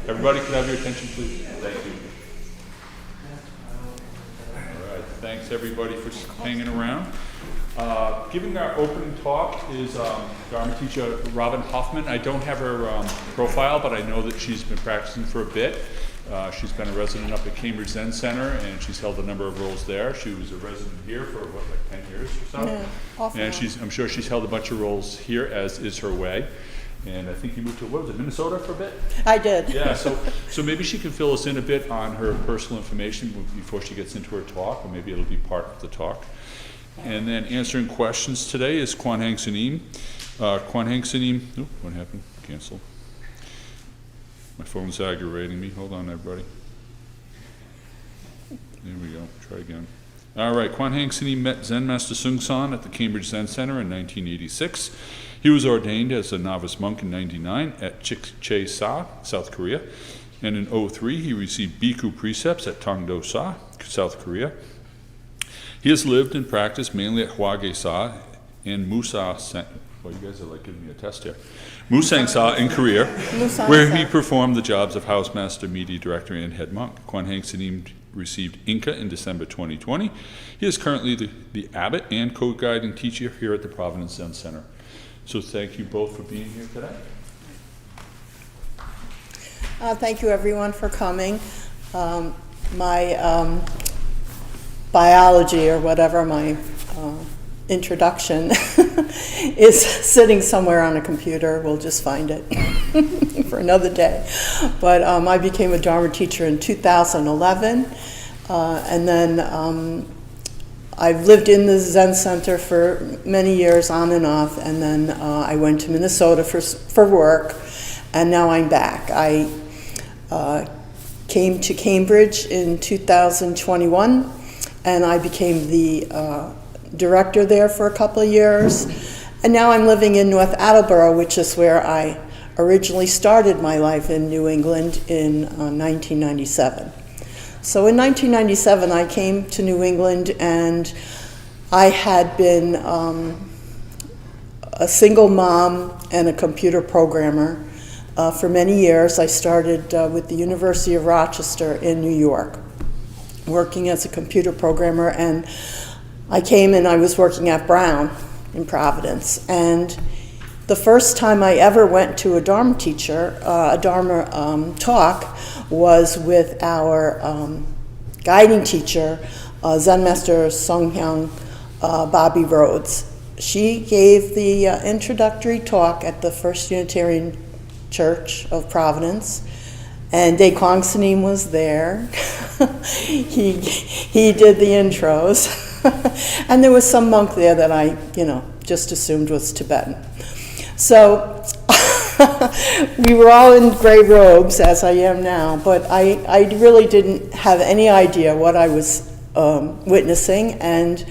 Everybody can have your attention, please. Thank you. All right, thanks everybody for hanging around. Giving our opening talk is Dharma teacher Robin Hoffman. I don't have her profile, but I know that she's been practicing for a bit. She's been a resident up at Cambridge Zen Center, and she's held a number of roles there. She was a resident here for, what, like 10 years or so? Yeah, awesome. And I'm sure she's held a bunch of roles here, as is her way. And I think you moved to, what was it, Minnesota for a bit? I did. Yeah, so maybe she can fill us in a bit on her personal information before she gets into her talk, or maybe it'll be part of the talk. And then answering questions today is Kwan Haeng Sunim. Kwan Haeng Sunim, oh, what happened? Cancel. My phone's aggravating me. Hold on, everybody. There we go. Try again. All right, Kwan Haeng Sunim met Zen Master Seung Sahn at the Cambridge Zen Center in 1986. He was ordained as a novice monk in 1999 at Chik Chi Sa, South Korea. And in 2003, he received Bhikku precepts at Tong Do Sa, South Korea. He has lived and practiced mainly at Hwage Sa and Musa. Well, you guys are like giving me a test here. Musang Sa in Korea, where he performed the jobs of Housemaster, media director, and head monk. Kwan Haeng Sunim received Inka in December 2020. He is currently the abbot and co-guiding teacher here at the Providence Zen Center. So thank you both for being here today. Thank you everyone for coming. My biology or whatever, my introduction is sitting somewhere on a computer. We'll just find it for another day. But I became a Dharma teacher in 2011, and then I've lived in the Zen Center for many years, on and off, and then I went to Minnesota for work, and now I'm back. I came to Cambridge in 2021, and I became the director there for a couple of years, and now I'm living in North Attleboro, which is where I originally started my life in New England in 1997. So in 1997 I came to New England, and I had been a single mom and a computer programmer for many years. I started with the University of Rochester in New York, working as a computer programmer, and I came and I was working at Brown in Providence. And the first time I ever went to a Dharma teacher, a Dharma talk, was with our guiding teacher, Zen Master Seung Sahn, Bobby Rhodes. She gave the introductory talk at the First Unitarian Church of Providence, and Kwan Haeng Sunim was there. he did the intros. And there was some monk there that I, just assumed was Tibetan. So we were all in gray robes, as I am now, but I really didn't have any idea what I was witnessing, and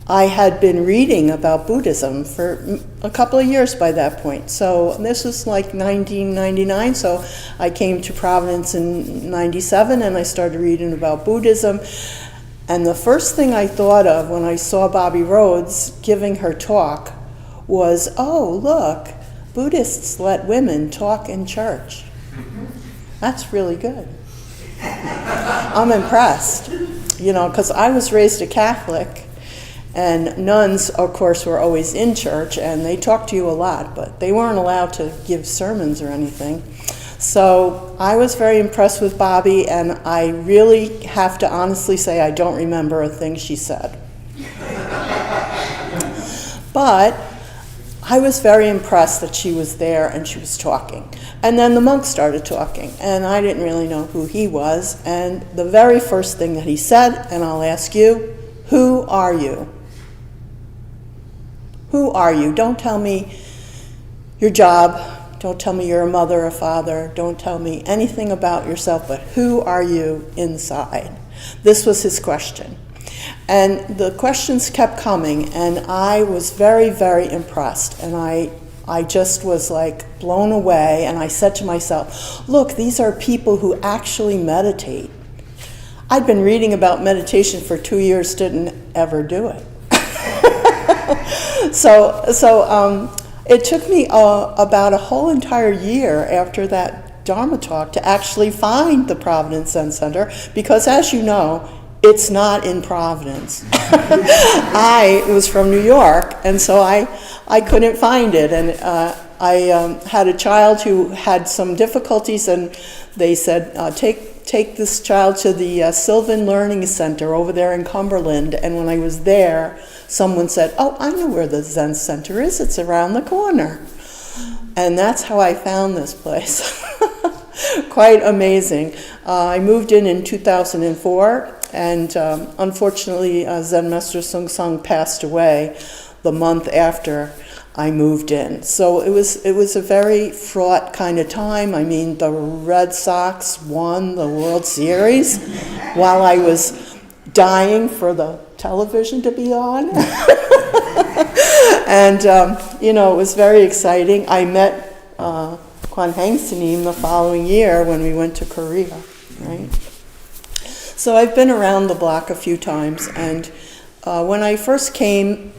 I had been reading about Buddhism for a couple of years by that point. So this was like 1999, so I came to Providence in 97, and I started reading about Buddhism. And the first thing I thought of when I saw Bobby Rhodes giving her talk was, oh, look, Buddhists let women talk in church. That's really good. I'm impressed, because I was raised a Catholic, and nuns, of course, were always in church, and they talked to you a lot, but they weren't allowed to give sermons or anything. So I was very impressed with Bobby, and I really have to honestly say I don't remember a thing she said. But I was very impressed that she was there and she was talking. And then the monk started talking, and I didn't really know who he was. And the very first thing that he said, and I'll ask you, who are you? Who are you? Don't tell me your job. Don't tell me you're a mother or father. Don't tell me anything about yourself, but who are you inside? This was his question. And the questions kept coming, and I was very, very impressed. And I just was like blown away, and I said to myself, look, these are people who actually meditate. I'd been reading about meditation for 2 years, didn't ever do it. So it took me about a whole entire year after that Dharma talk to actually find the Providence Zen Center, because as you know, it's not in Providence. I was from New York, and so I couldn't find it. And I had a child who had some difficulties, and they said, take this child to the Sylvan Learning Center over there in Cumberland. And when I was there, someone said, oh, I know where the Zen Center is. It's around the corner. And that's how I found this place. Quite amazing. I moved in 2004, and unfortunately, Zen Master Seung Sahn passed away the month after I moved in. So it was a very fraught kind of time. I mean, the Red Sox won the World Series while I was dying for the television to be on. And, it was very exciting. I met Kwan Haeng Sunim the following year when we went to Korea, right? So I've been around the block a few times, and when I first came,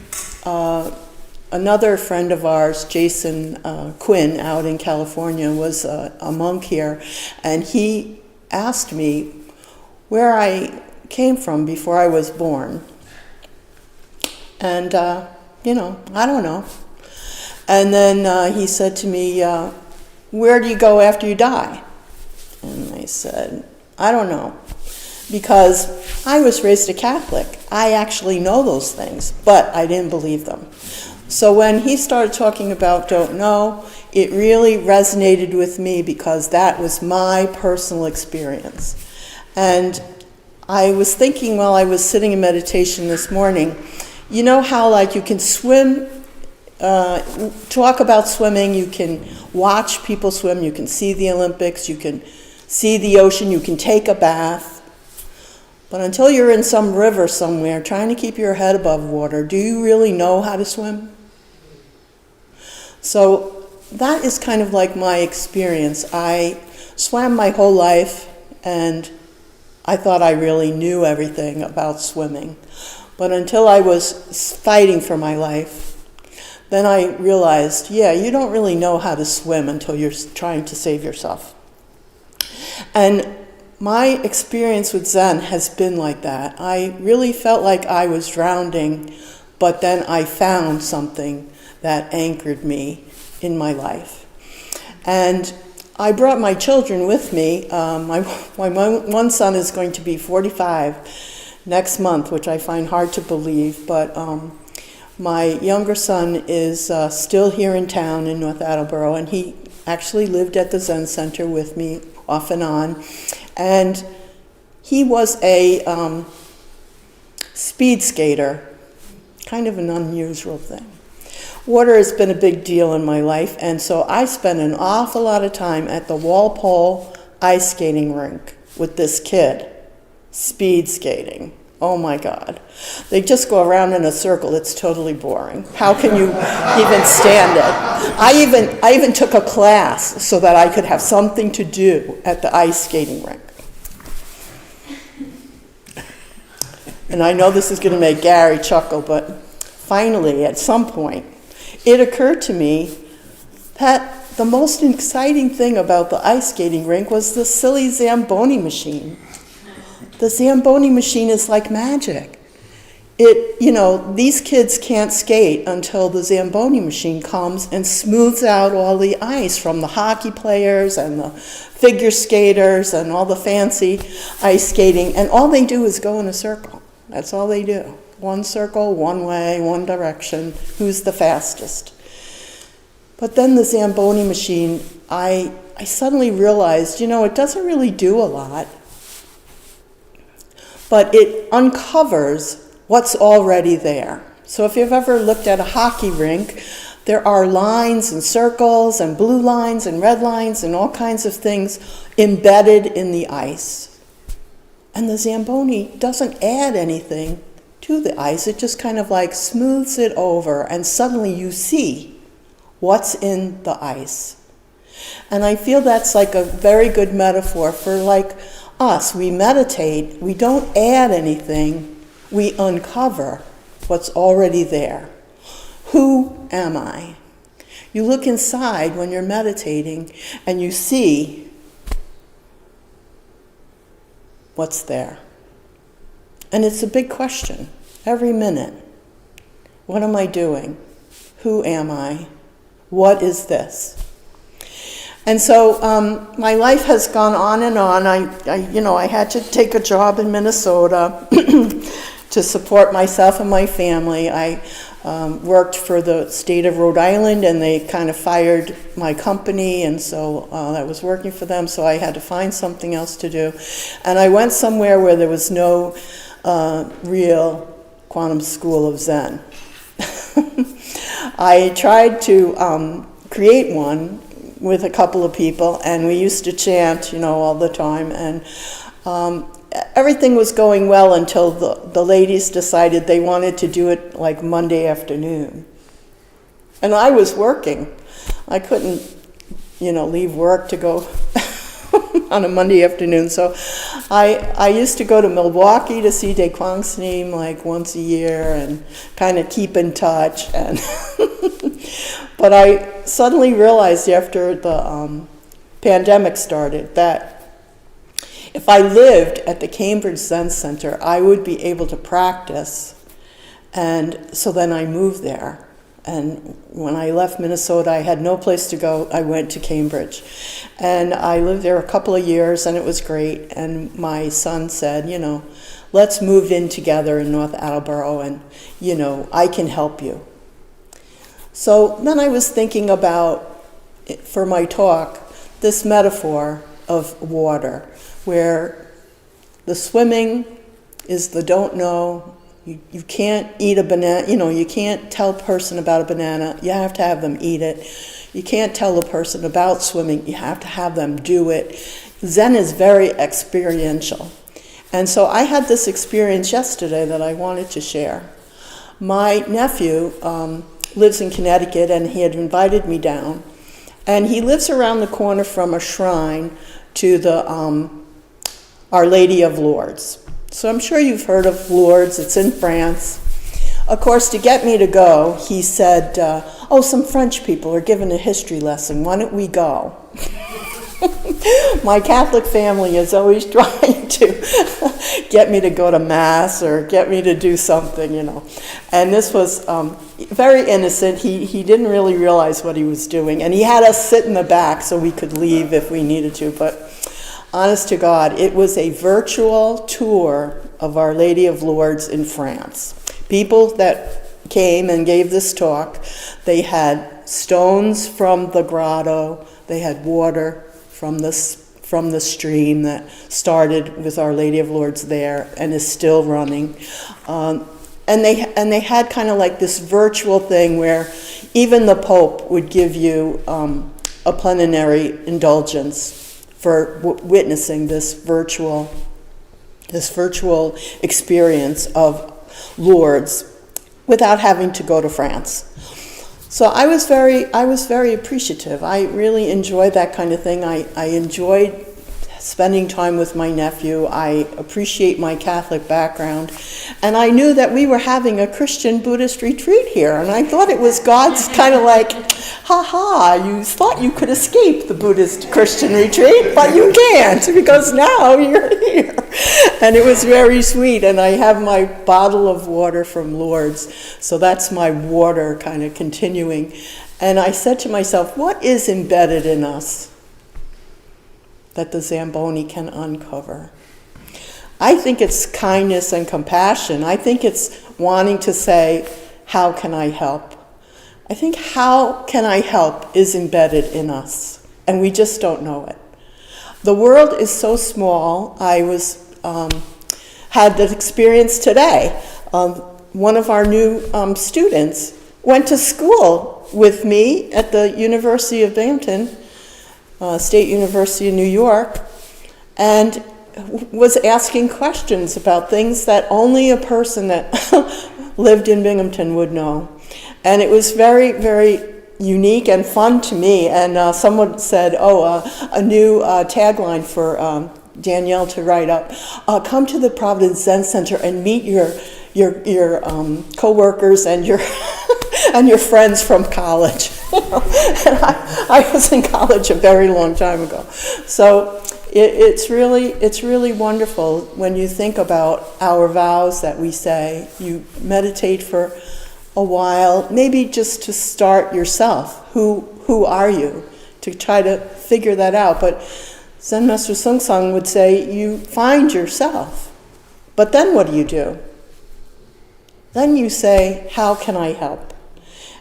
another friend of ours, Jason Quinn, out in California, was a monk here, and he asked me where I came from before I was born. And, I don't know. And then he said to me, where do you go after you die? And I said, I don't know. Because I was raised a Catholic. I actually know those things, but I didn't believe them. So when he started talking about don't know, it really resonated with me because that was my personal experience. And I was thinking while I was sitting in meditation this morning, you know how like you can swim, talk about swimming, you can watch people swim, you can see the Olympics, you can see the ocean, you can take a bath. But until you're in some river somewhere trying to keep your head above water, do you really know how to swim? So that is kind of like my experience. I swam my whole life, and I thought I really knew everything about swimming. But until I was fighting for my life, then I realized, yeah, you don't really know how to swim until you're trying to save yourself. And my experience with Zen has been like that. I really felt like I was drowning, but then I found something that anchored me in my life. And I brought my children with me. My one son is going to be 45 next month, which I find hard to believe, but my younger son is still here in town in North Attleboro, and he actually lived at the Zen Center with me off and on. And he was a speed skater, kind of an unusual thing. Water has been a big deal in my life, and so I spent an awful lot of time at the Walpole ice skating rink with this kid, speed skating. Oh my God. They just go around in a circle. It's totally boring. How can you even stand it? I even took a class so that I could have something to do at the ice skating rink. And I know this is going to make Gary chuckle, but finally, at some point, it occurred to me that the most exciting thing about the ice skating rink was the silly Zamboni machine. The Zamboni machine is like magic. These kids can't skate until the Zamboni machine comes and smooths out all the ice from the hockey players and the figure skaters and all the fancy ice skating, and all they do is go in a circle. That's all they do. One circle, one way, one direction. Who's the fastest? But then the Zamboni machine, I suddenly realized, it doesn't really do a lot, but it uncovers what's already there. So if you've ever looked at a hockey rink, there are lines and circles and blue lines and red lines and all kinds of things embedded in the ice. And the Zamboni doesn't add anything to the ice. It just kind of like smooths it over, and suddenly you see what's in the ice. And I feel that's like a very good metaphor for like us. We meditate, we don't add anything, we uncover what's already there. Who am I? You look inside when you're meditating and you see what's there. And it's a big question, every minute. What am I doing? Who am I? What is this? And so my life has gone on and on. I had to take a job in Minnesota to support myself and my family. I worked for the state of Rhode Island, and they kind of fired my company, and so I was working for them, so I had to find something else to do. And I went somewhere where there was no real quantum school of Zen. I tried to create one with a couple of people, and we used to chant, all the time, and everything was going well until the ladies decided they wanted to do it like Monday afternoon. And I was working. I couldn't, leave work to go on a Monday afternoon. So I used to go to Milwaukee to see Kwan Haeng Sunim like once a year and kind of keep in touch. And but I suddenly realized after the pandemic started that if I lived at the Cambridge Zen Center, I would be able to practice. And so then I moved there. And when I left Minnesota, I had no place to go. I went to Cambridge. And I lived there a couple of years, and it was great. And my son said, let's move in together in North Attleboro, and, I can help you. So then I was thinking about, for my talk, this metaphor of water, where the swimming is the don't know. You can't eat a banana, you can't tell a person about a banana, you have to have them eat it. You can't tell a person about swimming, you have to have them do it. Zen is very experiential. And so I had this experience yesterday that I wanted to share. My nephew lives in Connecticut, and he had invited me down. And he lives around the corner from a shrine to the Our Lady of Lourdes. So I'm sure you've heard of Lourdes. It's in France. Of course, to get me to go, he said, some French people are giving a history lesson. Why don't we go? My Catholic family is always trying to get me to go to Mass or get me to do something, And this was very innocent. He didn't really realize what he was doing. And he had us sit in the back so we could leave if we needed to. But honest to God, it was a virtual tour of Our Lady of Lourdes in France. People that came and gave this talk, they had stones from the grotto, they had water from the stream that started with Our Lady of Lourdes there and is still running. And they had kind of like this virtual thing where even the Pope would give you a plenary indulgence for witnessing this virtual experience of Lourdes without having to go to France. So I was very appreciative. I really enjoyed that kind of thing. I enjoyed spending time with my nephew. I appreciate my Catholic background. And I knew that we were having a Christian Buddhist retreat here. And I thought it was God's kind of like, you thought you could escape the Buddhist Christian retreat, but you can't because now you're here. And it was very sweet. And I have my bottle of water from Lourdes. So that's my water kind of continuing. And I said to myself, what is embedded in us that the Zamboni can uncover? I think it's kindness and compassion. I think it's wanting to say, how can I help? I think how can I help is embedded in us, and we just don't know it. The world is so small. I had that experience today. One of our new students went to school with me at the University of Binghamton, State University of New York, and was asking questions about things that only a person that lived in Binghamton would know. And it was very, very unique and fun to me. And someone said, a new tagline for Danielle to write up, come to the Providence Zen Center and meet your co-workers and your and your friends from college. And I was in college a very long time ago. So it's really wonderful when you think about our vows that we say. You meditate for a while, maybe just to start yourself. Who are you? To try to figure that out. But Zen Master Seung Sahn would say, you find yourself. But then what do? Then you say, how can I help?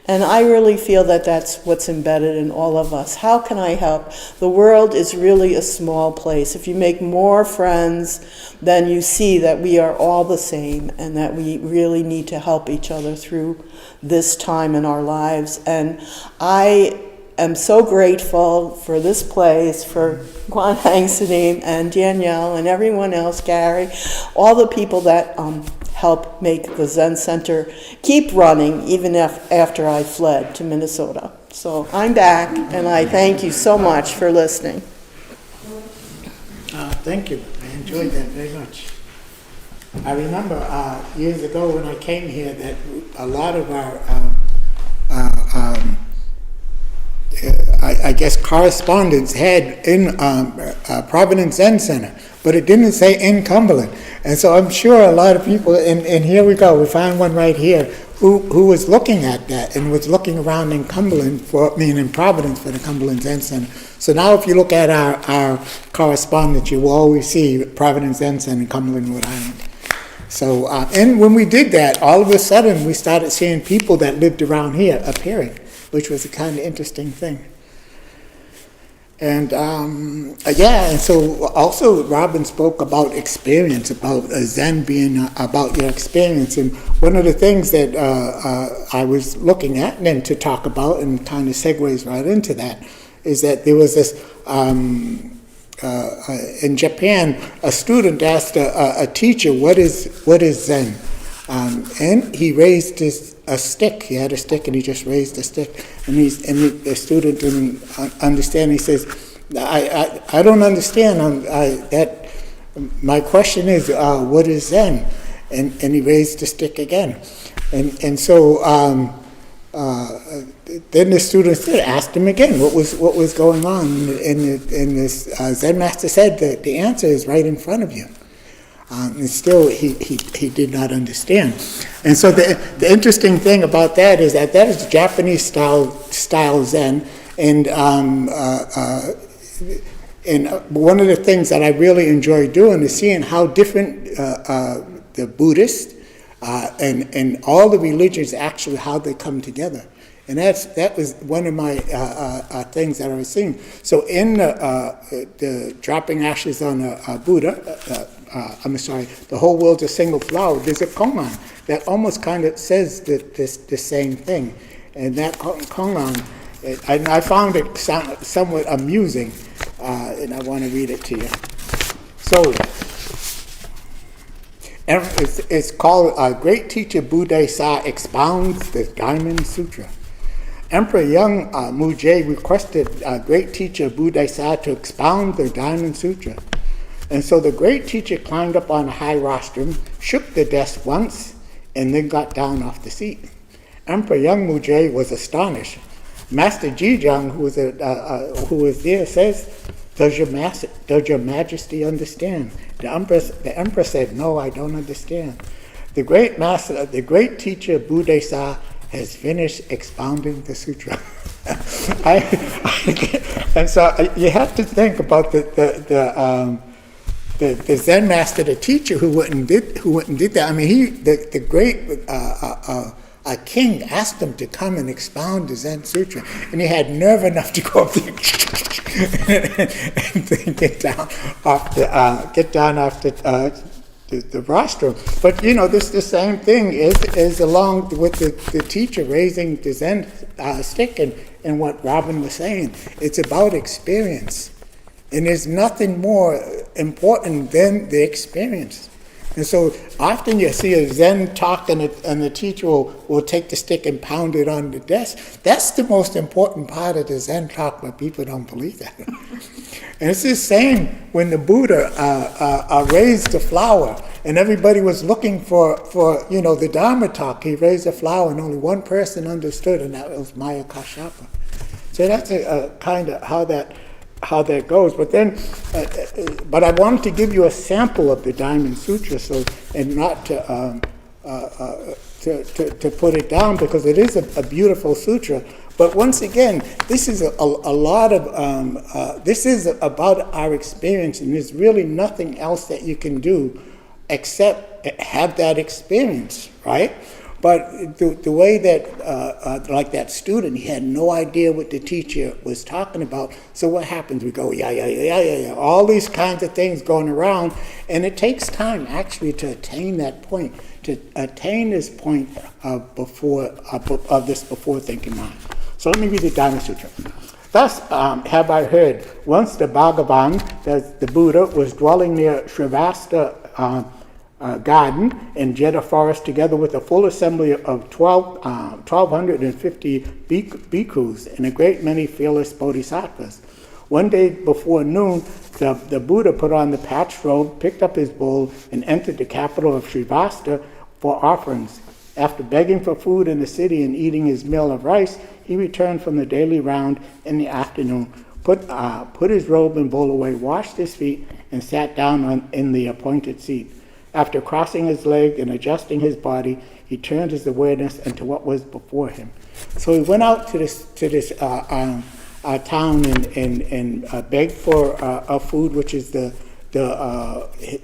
And I really feel that that's what's embedded in all of us. How can I help? The world is really a small place. If you make more friends, then you see that we are all the same and that we really need to help each other through this time in our lives. And I am so grateful for this place, for Kwan Haeng Sunim and Danielle and everyone else, Gary, all the people that help make the Zen Center keep running even after I fled to Minnesota. So I'm back, and I thank you so much for listening. Thank you. I enjoyed that very much. I remember years ago when I came here that a lot of our I guess correspondence had in Providence Zen Center, but it didn't say in Cumberland. And so I'm sure a lot of people, and here we go, we found one right here, who was looking at that and was looking around in Cumberland, in Providence for the Cumberland Zen Center. So now if you look at our correspondence, you will always see Providence Zen Center in Cumberland, Rhode Island. So, and when we did that, all of a sudden we started seeing people that lived around here appearing, which was a kind of interesting thing. And and so also Robin spoke about experience, about Zen being about your experience. And one of the things that I was looking at and then to talk about, and kind of segues right into that, is that there was this, in Japan, a student asked a teacher, what is Zen? And he raised a stick. He had a stick, and he just raised a stick. And the student didn't understand. He says, "I don't understand. That my question is, what is Zen?" And he raised the stick again. And so then the student asked him again, what was going on? And this Zen Master said that the answer is right in front of you. And still, he did not understand. And so the interesting thing about that is is Japanese style Zen, and one of the things that I really enjoy doing is seeing how different the Buddhists and all the religions actually how they come together. And that was one of my things that I was seeing. So in the dropping ashes on a Buddha. The whole world's a single flower. There's a kongan that almost kind of says the same thing. And that kongan, I found it somewhat amusing, and I want to read it to you. So, it's called Great Teacher Dho Sa Expounds the Diamond Sutra. Emperor Young Mujie requested Great Teacher Dho Sa to expound the Diamond Sutra. And so the great teacher climbed up on a high rostrum, shook the desk once, and then got down off the seat. Emperor Young Mujie was astonished. Master Jijang, who was there, says, does your Majesty understand? The emperor said, no, I don't understand. The great teacher Dho Sa has finished expounding the sutra. And so you have to think about the Zen master, the teacher who went and did that. I mean, the great king asked him to come and expound the Zen Sutra, and he had nerve enough to go up there and get down off the rostrum. But this the same thing is along with the teacher raising the Zen stick and what Robin was saying. It's about experience. And there's nothing more important than the experience. And so often you see a Zen talk and the teacher will take the stick and pound it on the desk. That's the most important part of the Zen talk, but people don't believe that. And it's the same when the Buddha raised the flower and everybody was looking for the Dharma talk. He raised the flower and only one person understood, and that was Maya Kashyapa. So that's a kind of how that goes. But then, but I wanted to give you a sample of the Diamond Sutra, and not to put it down, because it is a beautiful sutra. But once again, this is a lot of, this is about our experience, and there's really nothing else that you can do except have that experience, right? But the way that, like that student, he had no idea what the teacher was talking about. So what happens? We go, yeah, all these kinds of things going around. And it takes time, actually, to attain that point, to attain this point of this before thinking mind. So let me read the Dharma Sutra. Thus have I heard, once the Bhagavan, the Buddha, was dwelling near Shrivasta garden in Jeddah forest, together with a full assembly of 1,250 bhikkhus and a great many fearless bodhisattvas. One day before noon, the Buddha put on the patched robe, picked up his bowl, and entered the capital of Shrivasta for offerings. After begging for food in the city and eating his meal of rice, he returned from the daily round in the afternoon, put his robe and bowl away, washed his feet, and sat down in the appointed seat. After crossing his leg and adjusting his body, he turned his awareness into what was before him. So he went out to this town and begged for food, which is the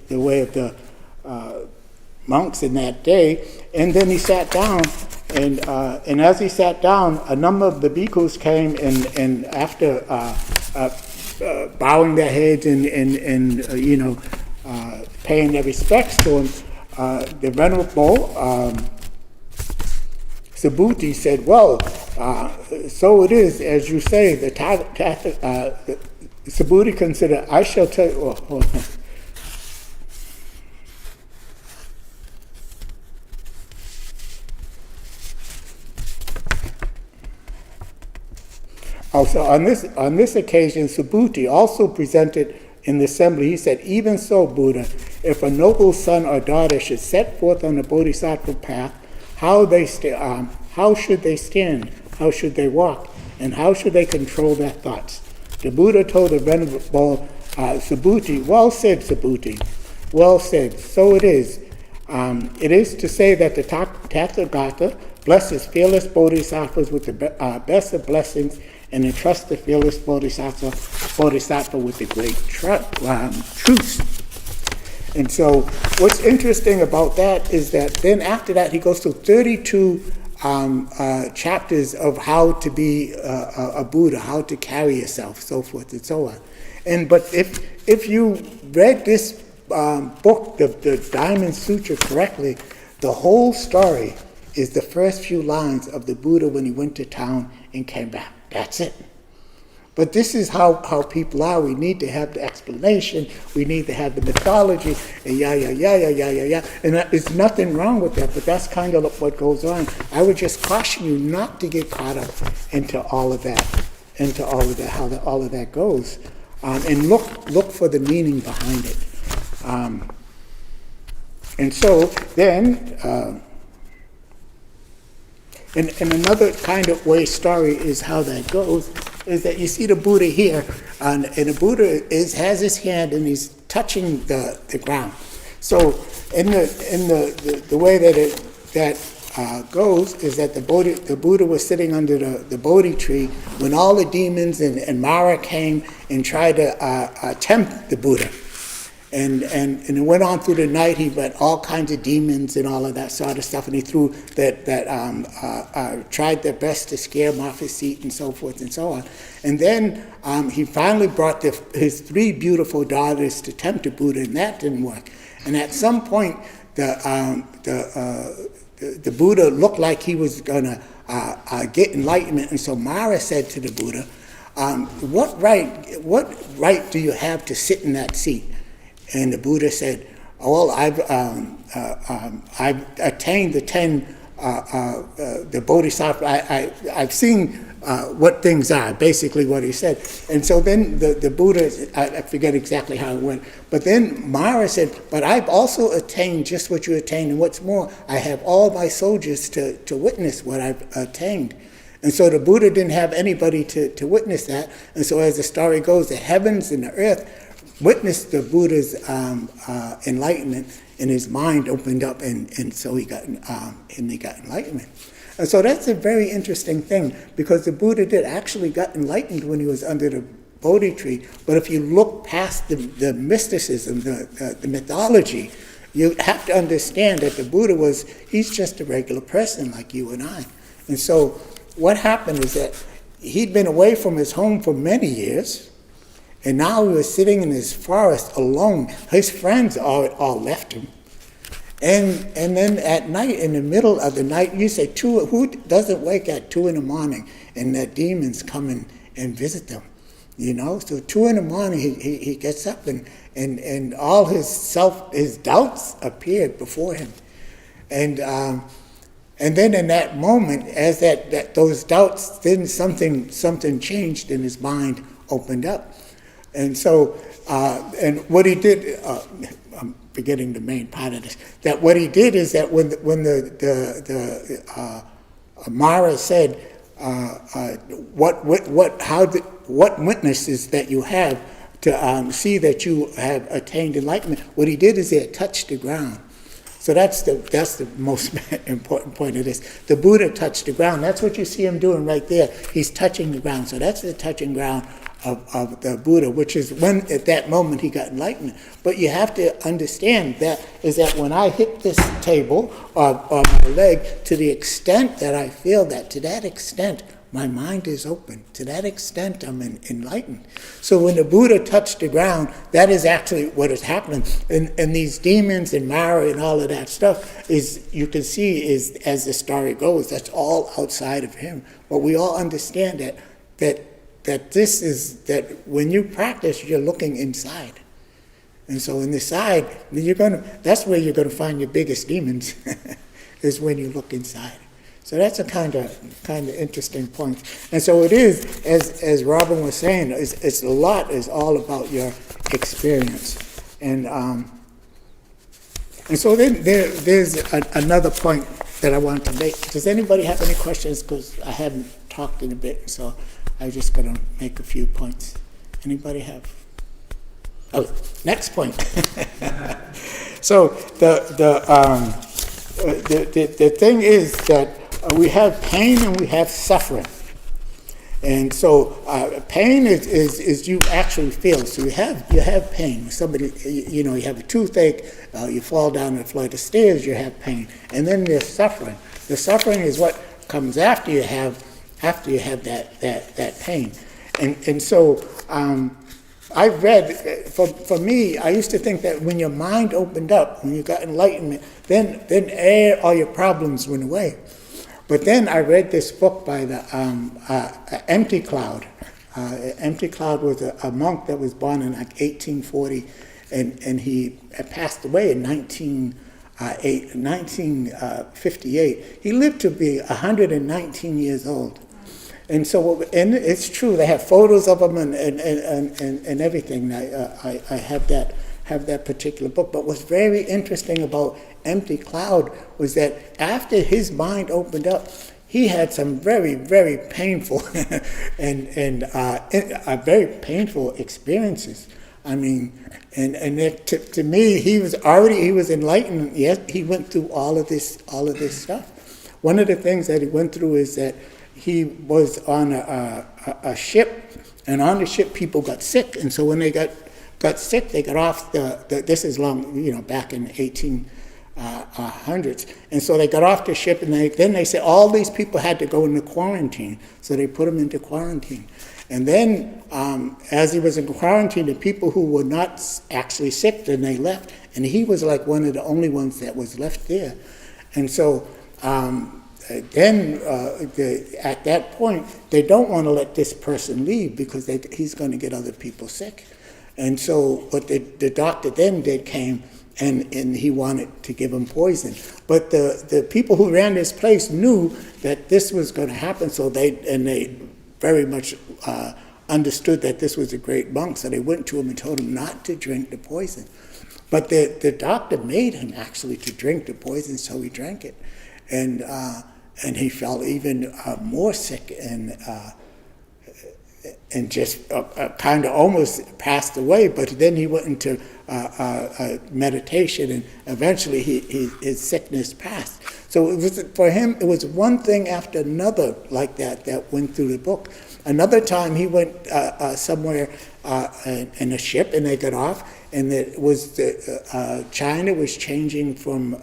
way of the monks in that day. And then he sat down, and as he sat down, a number of the bhikkhus came, and after bowing their heads and paying their respects to him, the Venerable Subhuti said, well, so it is, as you say, the Subhuti considered, I shall tell you, so on this occasion, Subhuti also presented in the assembly. He said, even so, Buddha, if a noble son or daughter should set forth on the bodhisattva path, how should they stand? How should they walk? And how should they control their thoughts? The Buddha told the Venerable Subhuti, well said, Subhuti, well said. So it is. It is to say that the Tathagata blesses fearless bodhisattvas with the best of blessings, and entrusts the fearless bodhisattva with the great truths. And so what's interesting about that is that then after that he goes through 32 chapters of how to be a Buddha, how to carry yourself, so forth and so on. But if you read this book, the Diamond Sutra, correctly, the whole story is the first few lines of the Buddha when he went to town and came back. That's it. But this is how people are. We need to have the explanation. We need to have the mythology. And And there's nothing wrong with that, but that's kind of what goes on. I would just caution you not to get caught up into all of that, how all of that goes. And look for the meaning behind it. And so then, and another kind of way story is how that goes, is that you see the Buddha here, and the Buddha has his hand and he's touching the ground. So in the way that goes is that the Buddha was sitting under the Bodhi tree when all the demons and Mara came and tried to tempt the Buddha. And it went on through the night. He met all kinds of demons and all of that sort of stuff, and he threw tried their best to scare him off his seat and so forth and so on. And then he finally brought his 3 beautiful daughters to tempt the Buddha, and that didn't work. And at some point, the Buddha looked like he was going to get enlightenment, and so Mara said to the Buddha, "What right do you have to sit in that seat?" And the Buddha said, "Well, I've attained the 10, the bodhisattva. I've seen what things are." Basically, what he said. And so then the Buddha, I forget exactly how it went, but then Mara said, "But I've also attained just what you attained, and what's more, I have all my soldiers to witness what I've attained." And so the Buddha didn't have anybody to witness that. And so as the story goes, the heavens and the earth witnessed the Buddha's enlightenment, and his mind opened up, and so he got enlightenment. And so that's a very interesting thing, because the Buddha did actually got enlightened when he was under the Bodhi tree. But if you look past the mysticism, the mythology, you have to understand that the Buddha he's just a regular person like you and I. And so what happened is that he'd been away from his home for many years, and now he was sitting in this forest alone. His friends all left him. And then at night, in the middle of the night, you say, who doesn't wake at 2 in the morning and the demons come and visit them? You know, so 2 in the morning he gets up and all his doubts appeared before him. And then in that moment, as those doubts, then something changed and his mind opened up. And so, and what he did, I'm forgetting the main part of this, that what he did is that when the Mara said, what witnesses that you have to see that you have attained enlightenment, what he did is he touched the ground. So that's the most important point of this. The Buddha touched the ground. That's what you see him doing right there. He's touching the ground. So that's the touching ground of the Buddha, which is when at that moment he got enlightenment. But you have to understand that when I hit this table or my leg, to the extent that I feel that, to that extent my mind is open. To that extent I'm enlightened. So when the Buddha touched the ground, that is actually what is happening. And these demons and Mara and all of that stuff is, you can see, is as the story goes, that's all outside of him. But we all understand that this is, that when you practice, you're looking inside. And so in the side, that's where you're going to find your biggest demons, is when you look inside. So that's a kind of interesting point. And so it is, as Robin was saying, it's a lot is all about your experience. And so then there's another point that I wanted to make. Does anybody have any questions? Because I haven't talked in a bit, so I'm just going to make a few points. Anybody have? Oh, next point. So the thing is that we have pain and we have suffering. And so pain is you actually feel. So you have pain. Somebody, you have a toothache, you fall down the flight of stairs, you have pain. And then there's suffering. The suffering is what comes after you have that pain. And so I've read, for me, I used to think that when your mind opened up, when you got enlightenment, then all your problems went away. But then I read this book by the Empty Cloud. Empty Cloud was a monk that was born in like 1840, and he passed away in 1958. He lived to be 119 years old. And so, and it's true, they have photos of him and everything. I have that particular book. But what's very interesting about Empty Cloud was that after his mind opened up, he had some very, very painful and very painful experiences. I mean, and to me, he was enlightened. Yes, he went through all of this stuff. One of the things that he went through is that he was on a ship, and on the ship people got sick, and so when they got sick, they got off this is long, back in 1800s, and so they got off the ship, and then they said all these people had to go into quarantine, so they put them into quarantine. And then as he was in quarantine, the people who were not actually sick, then they left, and he was like one of the only ones that was left there. And so then at that point, they don't want to let this person leave because he's going to get other people sick. And so what the doctor then came, and he wanted to give him poison. But the people who ran this place knew that this was going to happen, so they very much understood that this was a great monk, so they went to him and told him not to drink the poison. But the doctor made him actually to drink the poison, so he drank it. And and he felt even more sick and just kind of almost passed away. But then he went into meditation, and eventually his sickness passed. So it was, for him, it was one thing after another like that went through the book. Another time he went somewhere in a ship, and they got off, and it was China was changing from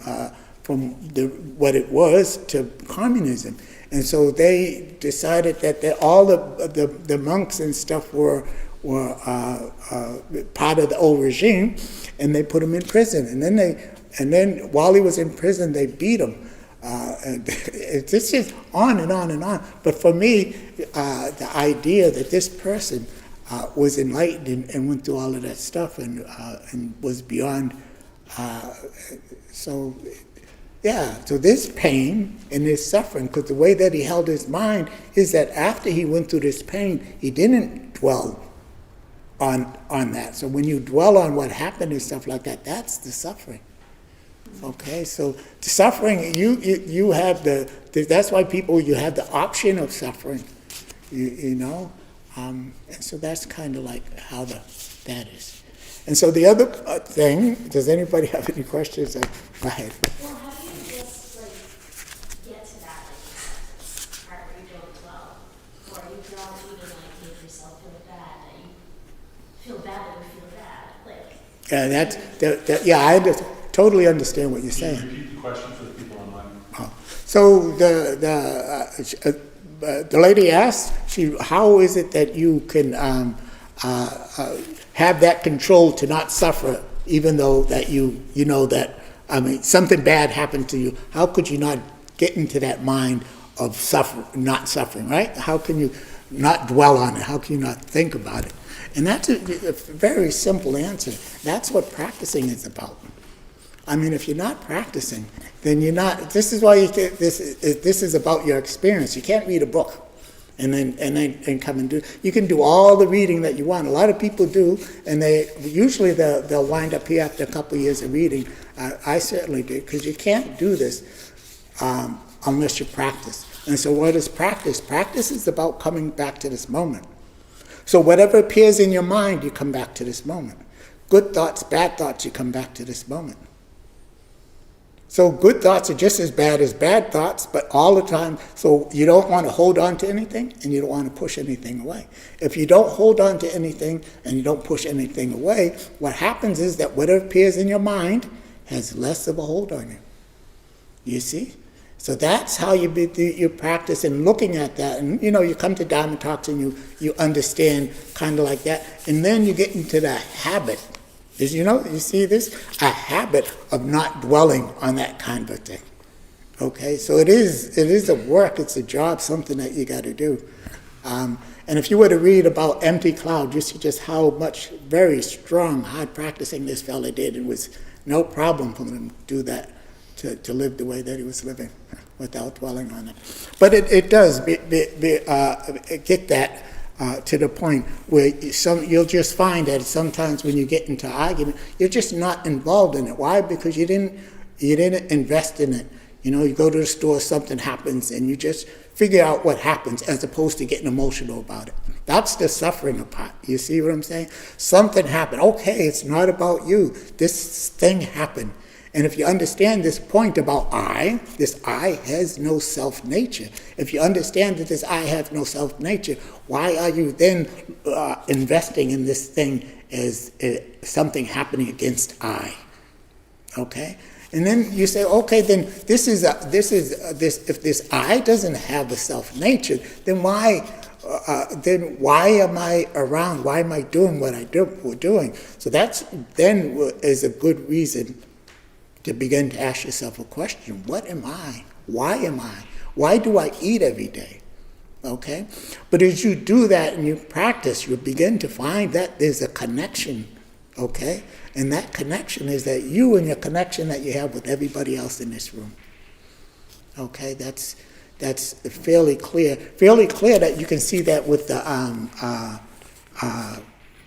what it was to communism. And so they decided that all the monks and stuff were part of the old regime, and they put him in prison. And then while he was in prison, they beat him. This is on and on and on. But for me, the idea that this person was enlightened and went through all of that stuff and was beyond, so this pain and this suffering, because the way that he held his mind is that after he went through this pain, he didn't dwell on that. So when you dwell on what happened and stuff like that, that's the suffering. Okay, so the suffering, you have that's why you have the option of suffering, you know, and so that's kind of like how that is. And so the other thing, does anybody have any questions? Go ahead. Well, how do you just get to that acceptance part where you don't dwell, or you don't even make yourself feel bad that you feel bad that you feel bad, I totally understand what you're saying. Can you repeat the question for the people online? So the lady asked, how is it that you can have that control to not suffer, even though that you know that, something bad happened to you? How could you not get into that mind of not suffering, right? How can you not dwell on it? How can you not think about it? And that's a very simple answer. That's what practicing is about. If you're not practicing, then you're not. This is why this is about your experience. You can't read a book and come and do. You can do all the reading that you want. A lot of people do, and they'll wind up here after a couple of years of reading. I certainly did, because you can't do this unless you practice. And so what is practice? Practice is about coming back to this moment. So whatever appears in your mind, you come back to this moment. Good thoughts, bad thoughts, you come back to this moment. So good thoughts are just as bad thoughts, but all the time. So you don't want to hold on to anything, and you don't want to push anything away. If you don't hold on to anything and you don't push anything away, what happens is that whatever appears in your mind has less of a hold on you. You see? So that's how you practice in looking at that. And, you come to Dharma talks and you understand kind of like that. And then you get into the habit. You see this? A habit of not dwelling on that kind of thing. Okay? So it is a work, it's a job, something that you got to do. And if you were to read about Empty Cloud, you see just how much very strong, hard practicing this fella did. It was no problem for him to do that, to live the way that he was living without dwelling on it. But it does get that to the point where you'll just find that sometimes when you get into argument, you're just not involved in it. Why? Because you didn't invest in it. You go to the store, something happens, and you just figure out what happens as opposed to getting emotional about it. That's the suffering part. You see what I'm saying? Something happened. Okay, it's not about you. This thing happened. And if you understand this point about this I has no self-nature. If you understand that this I has no self-nature, why are you then investing in this thing as something happening against I? Okay? And then you say, okay, then if this I doesn't have a self-nature, then why am I around? Why am I doing what we're doing? So that's then is a good reason to begin to ask yourself a question. What am I? Why am I? Why do I eat every day? Okay? But as you do that and you practice, you begin to find that there's a connection. Okay? And that connection is that you and your connection that you have with everybody else in this room. Okay? That's fairly clear. Fairly clear that you can see that with the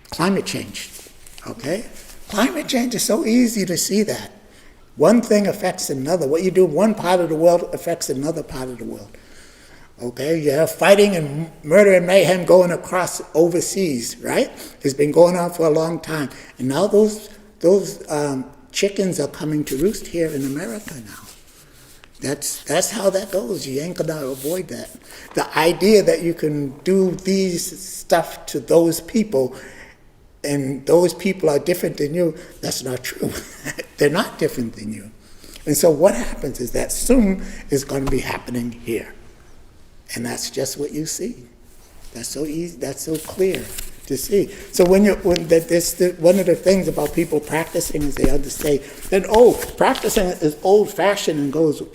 climate change. Okay? Climate change is so easy to see that. One thing affects another. What you do in one part of the world affects another part of the world. Okay, you have fighting and murder and mayhem going across overseas, right? It's been going on for a long time. And now those chickens are coming to roost here in America now. That's how that goes. You ain't gonna avoid that. The idea that you can do these stuff to those people and those people are different than you, that's not true. They're not different than you. And so what happens is that soon is going to be happening here. And that's just what you see. That's so easy, that's so clear to see. So one of the things about people practicing is they understand that, practicing is old-fashioned and goes that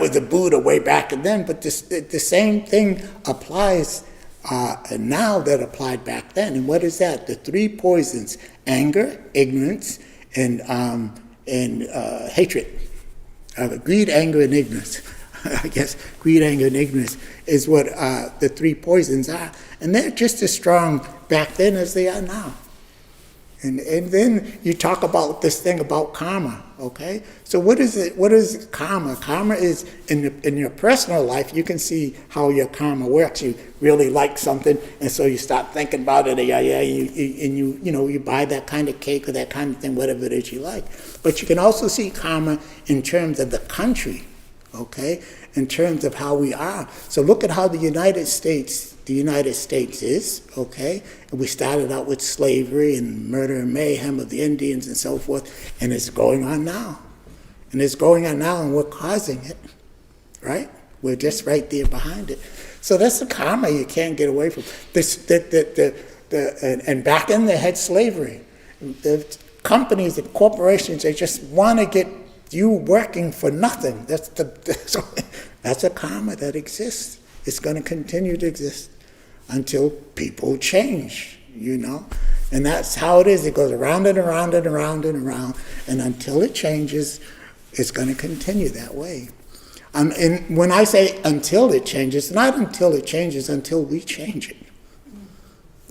was the Buddha way back then, but the same thing applies now that applied back then. And what is that? The three poisons: anger, ignorance, and hatred. Greed, anger, and ignorance. I guess greed, anger, and ignorance is what the three poisons are. And they're just as strong back then as they are now. And then you talk about this thing about karma, okay? So what is it? What is karma? Karma is, in your personal life, you can see how your karma works. You really like something, and so you start thinking about it, and you buy that kind of cake or that kind of thing, whatever it is you like. But you can also see karma in terms of the country, okay? In terms of how we are. So look at how the United States is, okay? And we started out with slavery and murder and mayhem of the Indians and so forth, and it's going on now. And it's going on now, and we're causing it, right? We're just right there behind it. So that's the karma you can't get away from. And back then they had slavery. The companies and corporations, they just want to get you working for nothing. That's a karma that exists. It's going to continue to exist until people change, And that's how it is. It goes around and around and around and around. And until it changes, it's going to continue that way. And when I say until it changes, it's not until it changes, until we change it.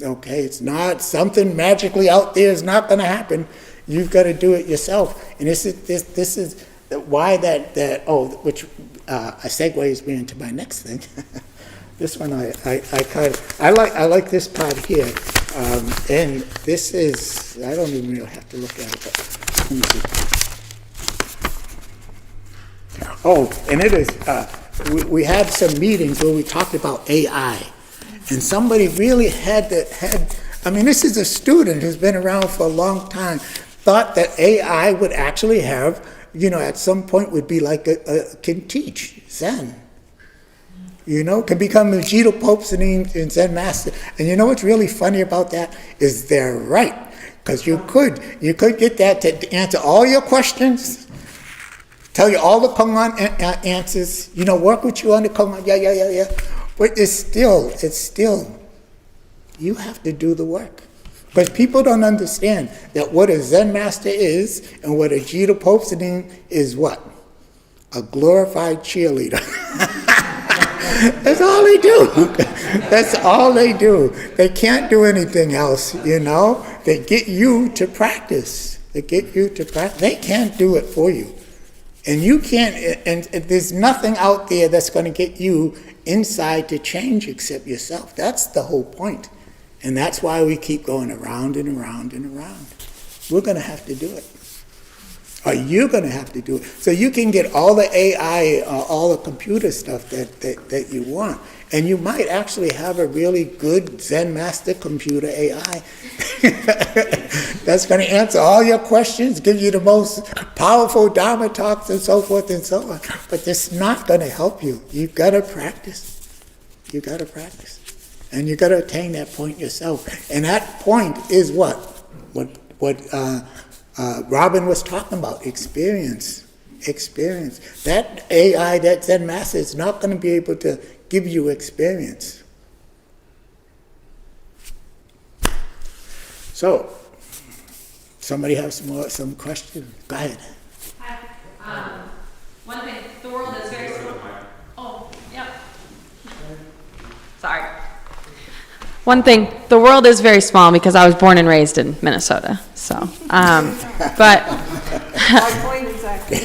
Okay? It's not something magically out there is not going to happen. You've got to do it yourself. And this is why which segues me into my next thing. This one I like this part here, and this is, I don't even really have to look at it, but let me see. And it is, we had some meetings where we talked about AI, and somebody really this is a student who's been around for a long time, thought that AI would actually have, at some point would be like can teach Zen. Can become the JDPS and Zen Master. And you know what's really funny about that is they're right. Because you could get that to answer all your questions, tell you all the Kongan answers, work with you on the Kongan, yeah. But it's still, you have to do the work. Because people don't understand that what a Zen Master is and what a JDPS is what? A glorified cheerleader. That's all they do. That's all they do. They can't do anything else, They get you to practice. They can't do it for you. And you can't, and there's nothing out there that's going to get you inside to change except yourself. That's the whole point. And that's why we keep going around and around and around. We're going to have to do it. Or you're going to have to do it. So you can get all the AI, all the computer stuff that you want. And you might actually have a really good Zen Master computer AI that's going to answer all your questions, give you the most powerful Dharma talks and so forth and so on. But it's not going to help you. You've got to practice. You've got to practice. And you've got to attain that point yourself. And that point is what Robin was talking about, experience. That AI, that Zen Master is not going to be able to give you experience. So, somebody have some questions? Go ahead. Hi. One thing, the world is very small. Oh, yep. Sorry. One thing, the world is very small because I was born and raised in Minnesota. So, but My point exactly.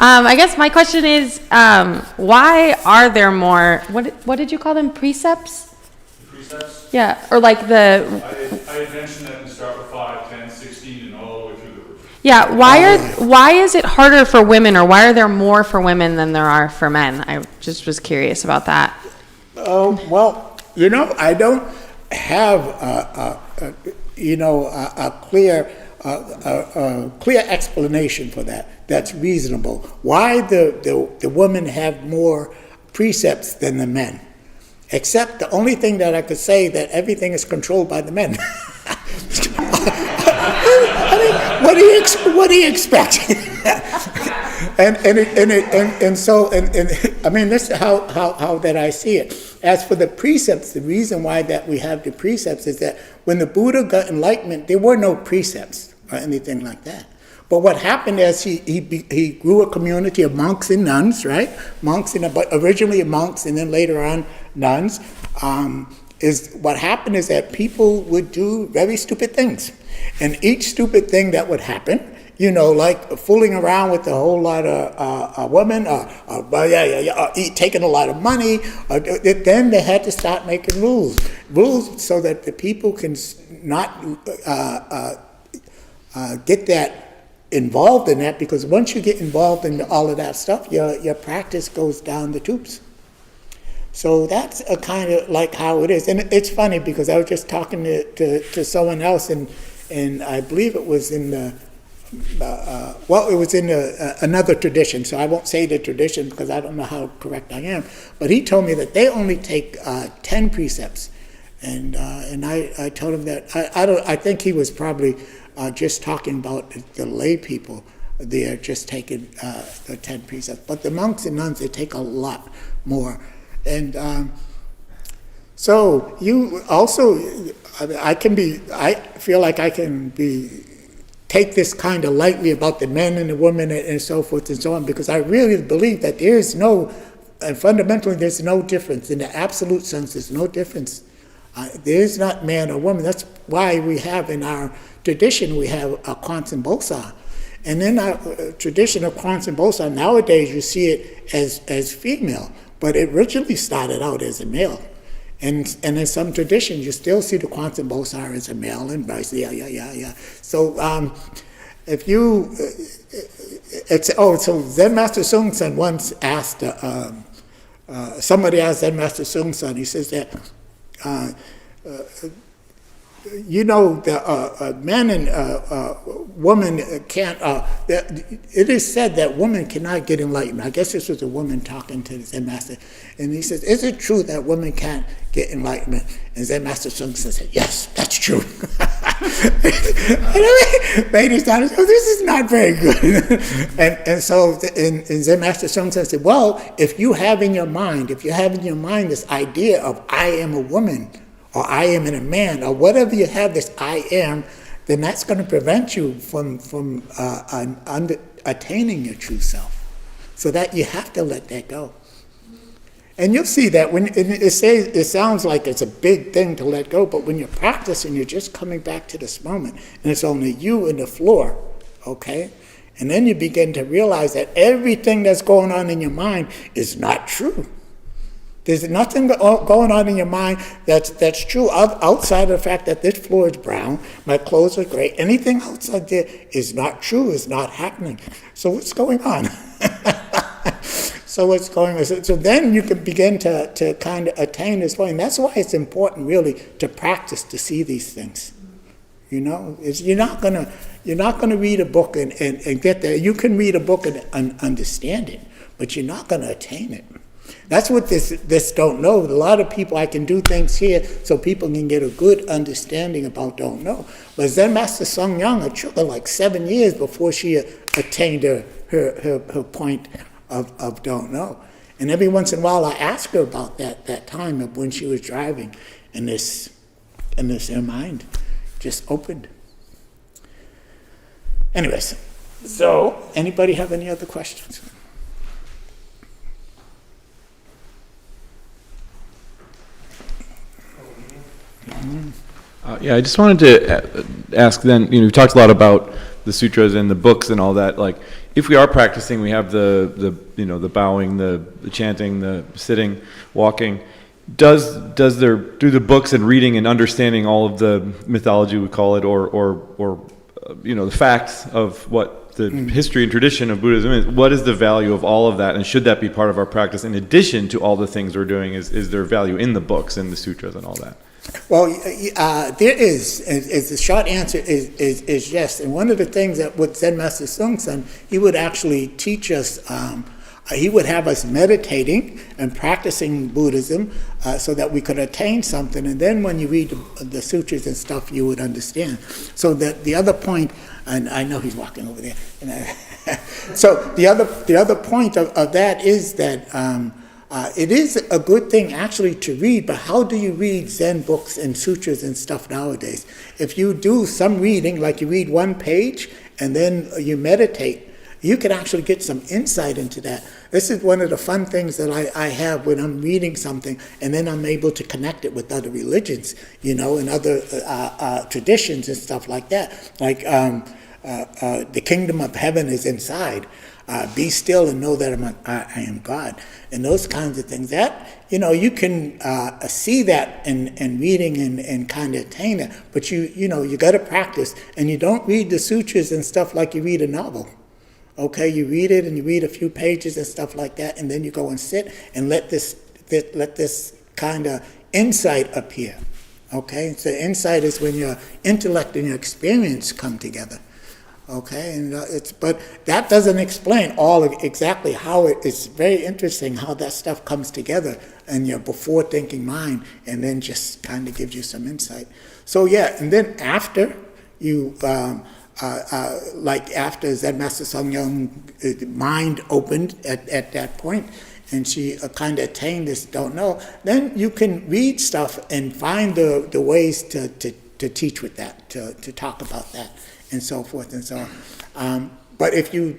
I guess my question is, why are there more? What did you call them? Precepts? Precepts? Yeah, or like the I had mentioned that we start with 5, 10, 16, and all the way through the roof. yeah. Why is it harder for women, or why are there more for women than there are for men? I just was curious about that. Well, I don't have a clear explanation for that. That's reasonable. Why the women have more precepts than the men? Except the only thing that I could say that everything is controlled by the men. I mean, what do you expect? So I mean, this is how that I see it. As for the precepts, the reason why that we have the precepts is that when the Buddha got enlightenment, there were no precepts or anything like that. But what happened is he grew a community of monks and nuns, right? But originally monks and then later on nuns. Is what happened is that people would do very stupid things. And each stupid thing that would happen, like fooling around with a whole lot of women, taking a lot of money, then they had to start making rules so that the people can not get that involved in that, because once you get involved in all of that stuff, your practice goes down the tubes. So that's a kind of like how it is. And it's funny because I was just talking to someone else, and I believe it was in the it was in another tradition, so I won't say the tradition because I don't know how correct I am. But he told me that they only take 10 precepts, and I told him that I think he was probably just talking about the lay people. They're just taking the 10 precepts, but the monks and nuns, they take a lot more. And so you also, I feel like I can take this kind of lightly about the men and the women and so forth and so on, because I really believe that fundamentally there's no difference. In the absolute sense, there's no difference. There is not man or woman. That's why we have in our tradition, we have a Kwan Do Sa. And in our tradition of Kwan Do Sa, nowadays you see it as female, but it originally started out as a male. And in some traditions, you still see the Kwan Do Sa as a male and vice. Yeah. So if you, so Zen Master Seung Sahn once asked, somebody asked Zen Master Seung Sahn, he says that, the man and woman can't, it is said that women cannot get enlightenment. I guess this was a woman talking to the Zen Master. And he says, is it true that women can't get enlightenment? And Zen Master Seung Sahn said, yes, that's true. Ladies thought, this is not very good. and so in Zen Master Seung Sahn said, well, if you have in your mind this idea of I am a woman, or I am in a man, or whatever you have this I am, then that's going to prevent you from attaining your true self. So that you have to let that go. And you'll see that when it sounds like it's a big thing to let go, but when you're practicing, you're just coming back to this moment, and it's only you and the floor, okay? And then you begin to realize that everything that's going on in your mind is not true. There's nothing going on in your mind that's true outside of the fact that this floor is brown, my clothes are gray. Anything outside there is not true, is not happening. So what's going on? So then you can begin to kind of attain this point. And that's why it's important really to practice to see these things. You're not gonna read a book and get there. You can read a book and understand it, but you're not gonna attain it. That's what this don't know. A lot of people, I can do things here so people can get a good understanding about don't know. But Zen Master Seung Sahn, it took her like 7 years before she attained her point of don't know. And every once in a while I ask her about that time of when she was driving, and her mind just opened. Anyways, so anybody have any other questions? Yeah, I just wanted to ask then, you know, we talked a lot about the sutras and the books and all that. Like, if we are practicing, we have the you know, the bowing, the chanting, the sitting, walking. Do the books and reading and understanding all of the mythology, we call it, or you know, the facts of what the history and tradition of Buddhism is, what is the value of all of that, and should that be part of our practice in addition to all the things we're doing? Is there value in the books and the sutras and all that? Well, there is the short answer is yes. And one of the things that with Zen Master Seung Sahn, he would actually teach us, he would have us meditating and practicing Buddhism so that we could attain something. And then when you read the sutras and stuff, you would understand. So that the other point, and I know he's walking over there. So the other point of that is that it is a good thing actually to read, but how do you read Zen books and sutras and stuff nowadays? If you do some reading, like you read one page and then you meditate, you can actually get some insight into that. This is one of the fun things that I have when I'm reading something, and then I'm able to connect it with other religions, you know, and other traditions and stuff like that. Like the kingdom of heaven is inside. Be still and know that I am God. And those kinds of things. That, you know, you can see that in reading and kind of attain it. But you know, you got to practice. And you don't read the sutras and stuff like you read a novel. Okay, you read it and you read a few pages and stuff like that, and then you go and sit and let this kind of insight appear. Okay, so insight is when your intellect and your experience come together. Okay, and but that doesn't explain exactly how it's very interesting how that stuff comes together in your before thinking mind, and then just kind of gives you some insight. So yeah, and then after you. Like after Zen Master Seung Sahn, mind opened at that point, and she kind of attained this don't know, then you can read stuff and find the ways to teach with that, to talk about that, and so forth and so on. But if you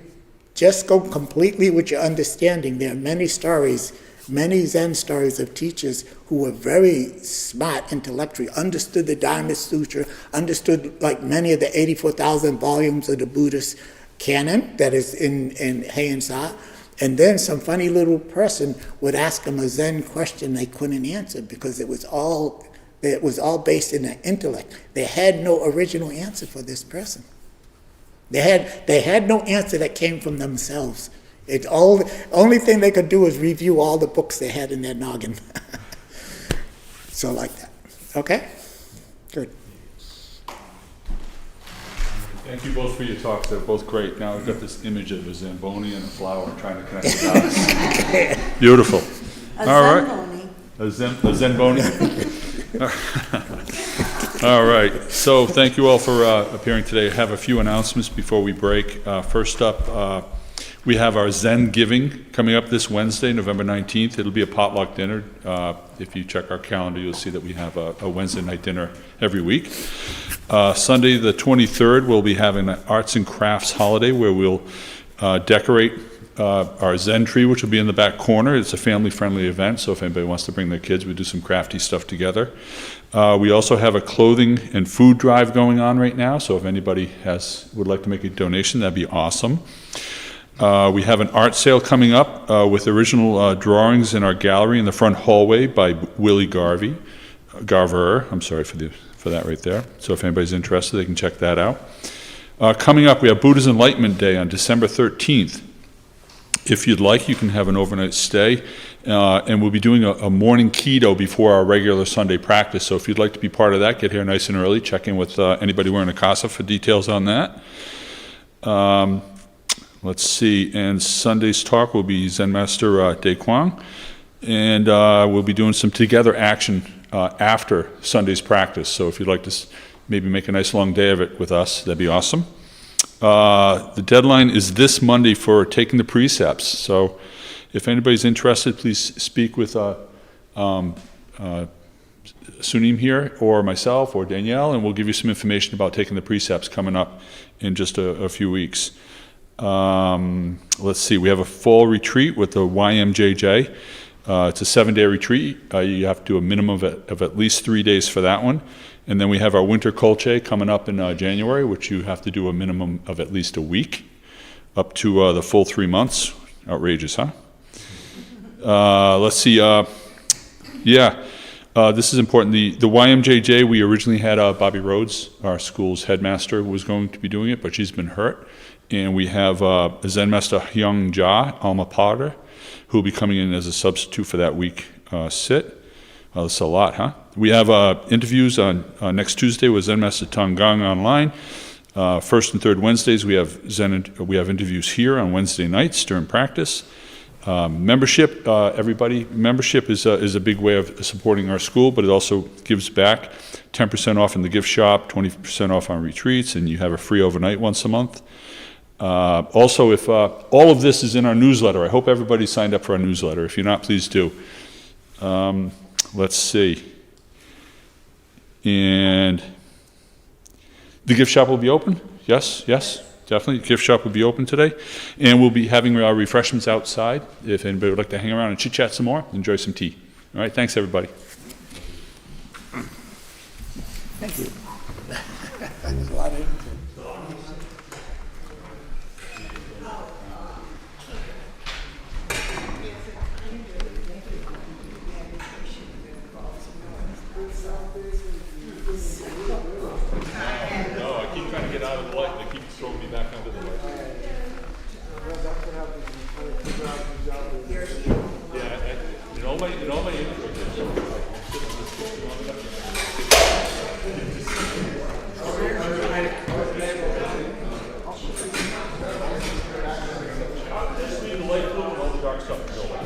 just go completely with your understanding, there are many stories, many Zen stories of teachers who were very smart intellectually, understood the Dharma Sutra, understood like many of the 84,000 volumes of the Buddhist canon that is in Haeng Sa, and then some funny little person would ask them a Zen question they couldn't answer because it was all based in their intellect. They had no original answer for this person. They had no answer that came from themselves. Only thing they could do is review all the books they had in their noggin. So like that. Okay? Good. Thank you both for your talks. They're both great. Now I've got this image of a Zamboni and a flower trying to connect the dots. Beautiful. All right. A Zamboni. All right. So thank you all for appearing today. I have a few announcements before we break. First up, we have our Zen Giving coming up this Wednesday, November 19th. It'll be a potluck dinner. If you check our calendar, you'll see that we have a Wednesday night dinner every week. Sunday the 23rd, we'll be having an arts and crafts holiday where we'll decorate our Zen tree, which will be in the back corner. It's a family-friendly event, so if anybody wants to bring their kids, we do some crafty stuff together. We also have a clothing and food drive going on right now, so if anybody would like to make a donation, that'd be awesome. We have an art sale coming up with original drawings in our gallery in the front hallway by Willie Garver. I'm sorry for that right there. So if anybody's interested, they can check that out. Coming up, we have Buddha's Enlightenment Day on December 13th. If you'd like, you can have an overnight stay, and we'll be doing a morning keto before our regular Sunday practice. So if you'd like to be part of that, get here nice and early. Check in with anybody wearing a casa for details on that. Let's see, and Sunday's talk will be Zen Master De Kwang, and we'll be doing some together action after Sunday's practice. So if you'd like to maybe make a nice long day of it with us, that'd be awesome. The deadline is this Monday for taking the precepts. So if anybody's interested, please speak with Sunim here, or myself, or Danielle, and we'll give you some information about taking the precepts coming up in just a few weeks. Let's see, we have a fall retreat with the YMJJ. It's a 7-day retreat. You have to do a minimum of at least 3 days for that one. And then we have our winter kolche coming up in January, which you have to do a minimum of at least a week, up to the full 3 months. Outrageous, huh? Let's see. This is important. The YMJJ, we originally had Bobby Rhodes, our school's headmaster, who was going to be doing it, but she's been hurt. And we have Zen Master Hyung Ja, alma pater, who will be coming in as a substitute for that week sit. That's a lot, huh? We have interviews on next Tuesday with Zen Master Tong Gang online. First and third Wednesdays, we have interviews here on Wednesday nights during practice. Membership, everybody. Membership is a big way of supporting our school, but it also gives back. 10% off in the gift shop, 20% off on retreats, and you have a free overnight once a month. Also, if all of this is in our newsletter, I hope everybody signed up for our newsletter. If you're not, please do. Let's see. And the gift shop will be open? Yes, definitely. The gift shop will be open today. And we'll be having our refreshments outside. If anybody would like to hang around and chit-chat some more, enjoy some tea. All right, thanks, everybody. Thank you. There's a lot of input. No, I keep trying to get out of the light. They keep throwing me back under the light. Yeah, in all my intros, just leave the light blue and all the dark stuff to go away.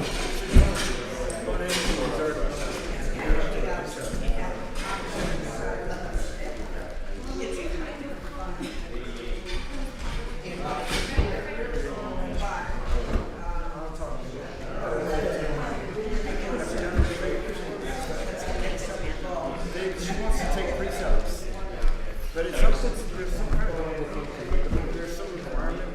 She wants to take precepts, but it's something, there's some kind of, there's some requirement.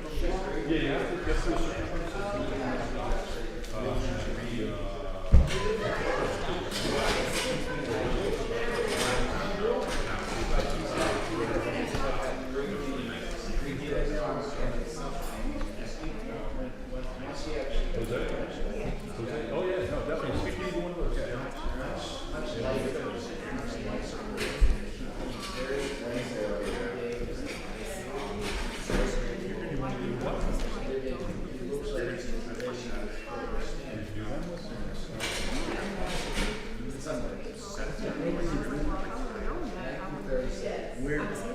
Oh, yeah, no, definitely. Speak to either one of those. Weird.